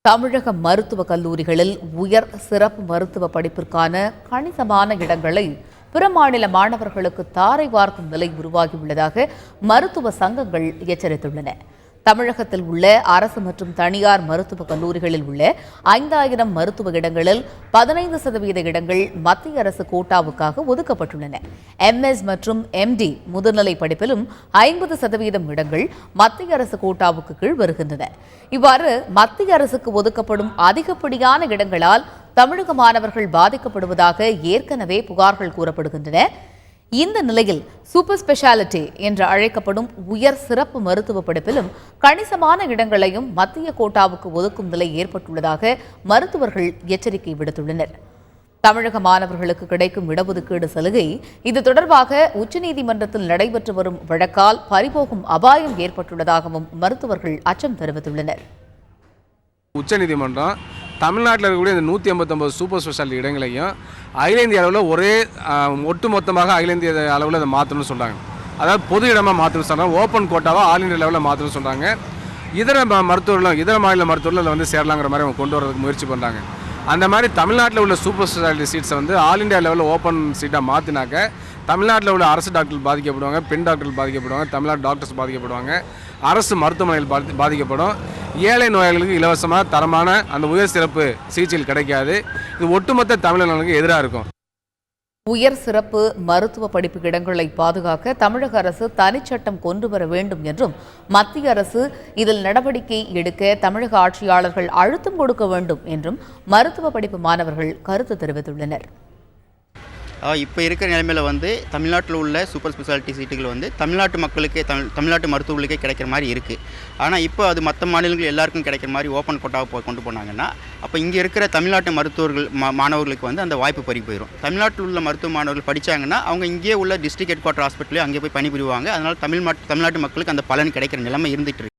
தமிழக மருத்துவக் கல்லூரிகளில் உயர் சிறப்பு மருத்துவ படிப்பிற்கான கணிசமான இடங்களை பிற மாநில மாணவர்களுக்கு தாரை வார்க்கும் நிலை உருவாகியுள்ளதாக மருத்துவ சங்கங்கள் எச்சரித்துள்ளன. தமிழகத்தில் உள்ள அரசு மற்றும் தனியார் மருத்துவக் கல்லூரிகளில் உள்ள 5000 மருத்துவ இடங்களில் 15% இடங்கள் மத்திய அரசு கோட்டாவுக்காக ஒதுக்கப்பட்டுள்ளன. MS மற்றும் MD முதுநிலை படிப்பிலும் 50% இடங்கள் மத்திய அரசு கோட்டாவுக்கு கீழ் வருகின்றன. இவ்வாறு மத்திய அரசுக்கு ஒதுக்கப்படும் அதிகப்படியான இடங்களால் தமிழக மாணவர்கள் பாதிக்கப்படுவதாக ஏற்கனவே புகார்கள் கூறப்படுகின்றன. இந்த நிலையில் சூப்பர் ஸ்பெஷாலிட்டி என்று அழைக்கப்படும் உயர் சிறப்பு மருத்துவ படிப்பிலும் கணிசமான இடங்களையும் மத்திய கோட்டாவுக்கு ஒதுக்கும் நிலை ஏற்பட்டுள்ளதாக மருத்துவர்கள் எச்சரிக்கை விடுத்துள்ளனர். தமிழக மாணவர்களுக்கு கிடைக்கும் இடஒதுக்கீடு சலுகை இது தொடர்பாக உச்சநீதிமன்றத்தில் நடைபெற்று வரும் வழக்கால் பறிபோகும் அபாயம் ஏற்பட்டுள்ளதாகவும் மருத்துவர்கள் அச்சம் தெரிவித்துள்ளனர். உச்சநீதிமன்றம் தமிழ்நாட்டில் இருக்கக்கூடிய இந்த 189 சூப்பர் ஸ்பெஷாலிட்டி இடங்களையும் அகில இந்திய அளவில் ஒரே ஒட்டுமொத்தமாக அகில இந்திய அளவில் அதை மாற்றணும்னு சொல்கிறாங்க. அதாவது பொது இடமாக மாற்றணும்னு சொல்கிறாங்க. ஓப்பன் கோட்டாவாக ஆல் இந்தியா லெவலில் மாற்றணும்னு சொல்கிறாங்க. இதர மருத்துவர்களும் இதர மாநில மருத்துவர்கள் அதில் வந்து சேரலாங்கிற மாதிரி அவங்க கொண்டு வரதுக்கு முயற்சி பண்ணுறாங்க. அந்த மாதிரி தமிழ்நாட்டில் உள்ள சூப்பர் ஸ்பெஷாலிட்டி சீட்ஸை வந்து ஆல் இந்தியா லெவலில் ஓப்பன் சீட்டாக மாற்றினாக்க தமிழ்நாட்டில் உள்ள அரசு டாக்டர்கள் பாதிக்கப்படுவாங்க, பெண் டாக்டர்கள் பாதிக்கப்படுவாங்க, தமிழ்நாடு டாக்டர்ஸ் பாதிக்கப்படுவாங்க, அரசு மருத்துவமனைகள் பாதிக்கப்படும். ஏழை நோயாளிகளுக்கு இலவசமாக தரமான அந்த உயர் சிறப்பு சிகிச்சைகள் கிடைக்காது. இது ஒட்டுமொத்த தமிழர்களுக்கு எதிராக இருக்கும். உயர் சிறப்பு மருத்துவ படிப்பு இடங்களை பாதுகாக்க தமிழக அரசு தனிச்சட்டம் கொண்டு வர வேண்டும் என்றும் மத்திய அரசு இதில் நடவடிக்கை எடுக்க தமிழக ஆட்சியாளர்கள் அழுத்தம் கொடுக்க வேண்டும் என்றும் மருத்துவ படிப்பு மாணவர்கள் கருத்து தெரிவித்துள்ளனர். இப்போ இருக்கிற நிலைமையில் வந்து தமிழ்நாட்டில் உள்ள சூப்பர் ஸ்பெஷாலிட்டி சீட்டுகள் வந்து தமிழ்நாட்டு மக்களுக்கே தமிழ்நாட்டு மருத்துவர்களுக்கே கிடைக்கிற மாதிரி இருக்குது. ஆனால் இப்போ அது மற்ற மாநிலங்கள் எல்லாருக்கும் கிடைக்கிற மாதிரி ஓப்பன் கோட்டாவை கொண்டு போனாங்கன்னா அப்போ இங்கே இருக்கிற தமிழ்நாட்டு மருத்துவர்கள் மாணவர்களுக்கு வந்து அந்த வாய்ப்பு பறி போயிடும். தமிழ்நாட்டில் உள்ள மருத்துவ மாணவர்கள் படித்தாங்கன்னா அவங்க இங்கே உள்ள டிஸ்ட்ரிக்ட் ஹெட் குவார்ட்டர் ஹாஸ்பிட்டலே அங்கே போய் பணிபுரிவாங்க. அதனால் தமிழ்நாட்டு மக்களுக்கு அந்த பலன் கிடைக்கிற நிலைமை இருந்துகிட்டு இருக்கு.